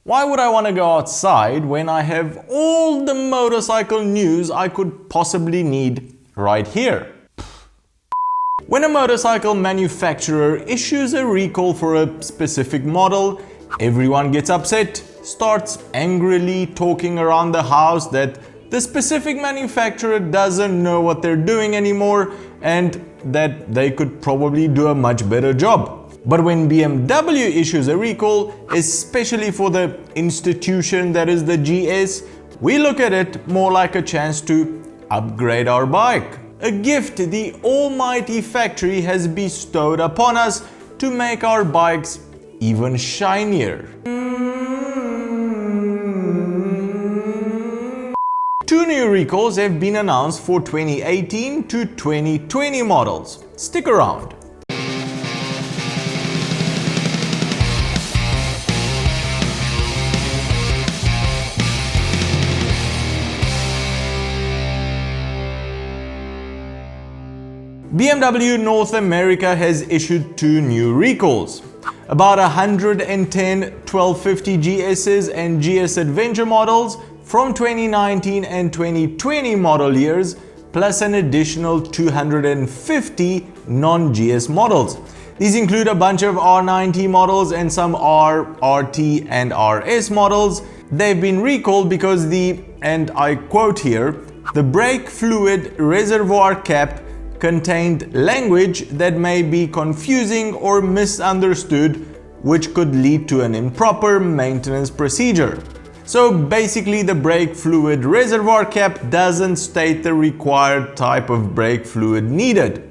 Why would I want to go outside when I have all the motorcycle news I could possibly need right here? When a motorcycle manufacturer issues a recall for a specific model, everyone gets upset, starts angrily talking around the house that the specific manufacturer doesn't know what they're doing anymore and that they could probably do a much better job. But when BMW issues a recall, especially for the institution that is the GS, we look at it more like a chance to upgrade our bike. A gift the almighty factory has bestowed upon us to make our bikes even shinier. Two new recalls have been announced for 2018 to 2020 models. Stick around. BMW North America has issued two new recalls. About 110 1250GSs and GS Adventure models from 2019 and 2020 model years, plus an additional 250 non-GS models. These include a bunch of R90 models and some R, RT and RS models. They've been recalled because the, and I quote here, the brake fluid reservoir cap contained language that may be confusing or misunderstood, which could lead to an improper maintenance procedure. So basically, the brake fluid reservoir cap doesn't state the required type of brake fluid needed.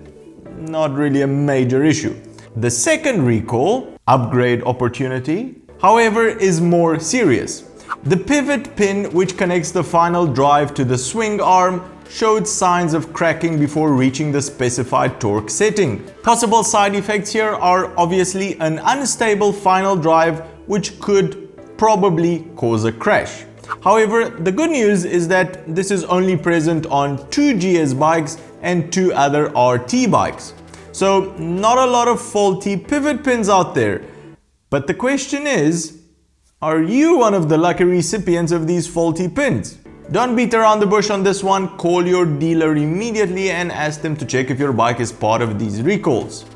Not really a major issue. The second recall, upgrade opportunity, however, is more serious. The pivot pin which connects the final drive to the swing arm showed signs of cracking before reaching the specified torque setting. Possible side effects here are obviously an unstable final drive, which could probably cause a crash. However, the good news is that this is only present on two GS bikes and two other RT bikes. So not a lot of faulty pivot pins out there. But the question is, are you one of the lucky recipients of these faulty pins? Don't beat around the bush on this one. Call your dealer immediately and ask them to check if your bike is part of these recalls.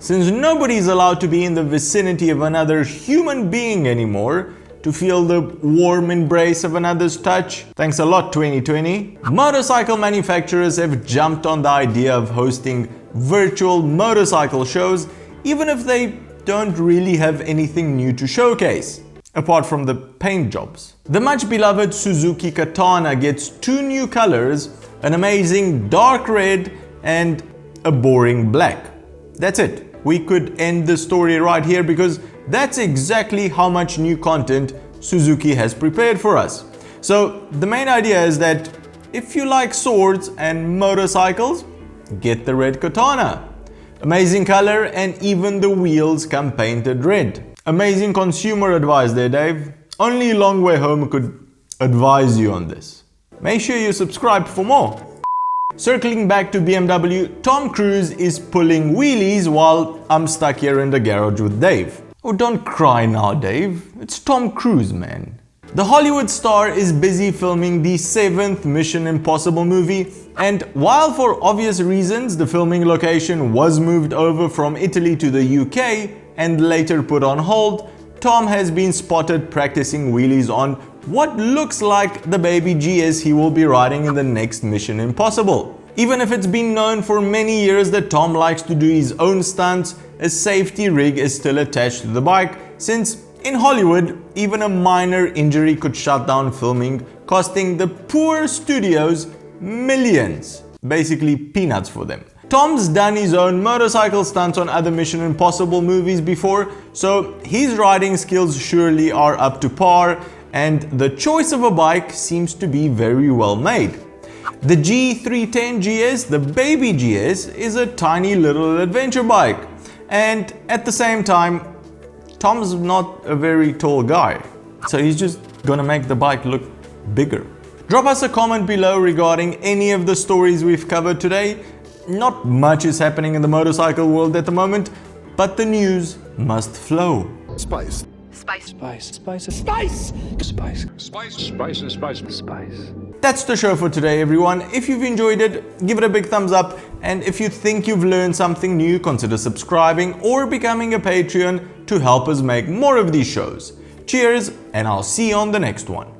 Since nobody is allowed to be in the vicinity of another human being anymore to feel the warm embrace of another's touch, thanks a lot 2020, motorcycle manufacturers have jumped on the idea of hosting virtual motorcycle shows, even if they don't really have anything new to showcase, apart from the paint jobs. The much beloved Suzuki Katana gets two new colors, an amazing dark red and a boring black. That's it. We could end the story right here because that's exactly how much new content Suzuki has prepared for us. So the main idea is that if you like swords and motorcycles, get the red Katana. Amazing color, and even the wheels come painted red. Amazing consumer advice there, Dave. Only Long Way Home could advise you on this. Make sure you subscribe for more. Circling back to BMW, Tom Cruise is pulling wheelies while I'm stuck here in the garage with Dave. Oh, don't cry now, Dave. It's Tom Cruise, man. The Hollywood star is busy filming the 7th Mission Impossible movie, and while for obvious reasons the filming location was moved over from Italy to the UK and later put on hold, Tom has been spotted practicing wheelies on what looks like the baby GS he will be riding in the next Mission Impossible. Even if it's been known for many years that Tom likes to do his own stunts, a safety rig is still attached to the bike, since in Hollywood, even a minor injury could shut down filming, costing the poor studios millions. Basically peanuts for them. Tom's done his own motorcycle stunts on other Mission Impossible movies before, so his riding skills surely are up to par, and the choice of a bike seems to be very well made. The G310GS, the baby GS, is a tiny little adventure bike, and at the same time, Tom's not a very tall guy, so he's just gonna make the bike look bigger. Drop us a comment below regarding any of the stories we've covered today. Not much is happening in the motorcycle world at the moment, but the news must flow. Spice. Spice. That's the show for today, everyone. If you've enjoyed it, give it a big thumbs up. And if you think you've learned something new, consider subscribing or becoming a Patreon to help us make more of these shows. Cheers, and I'll see you on the next one.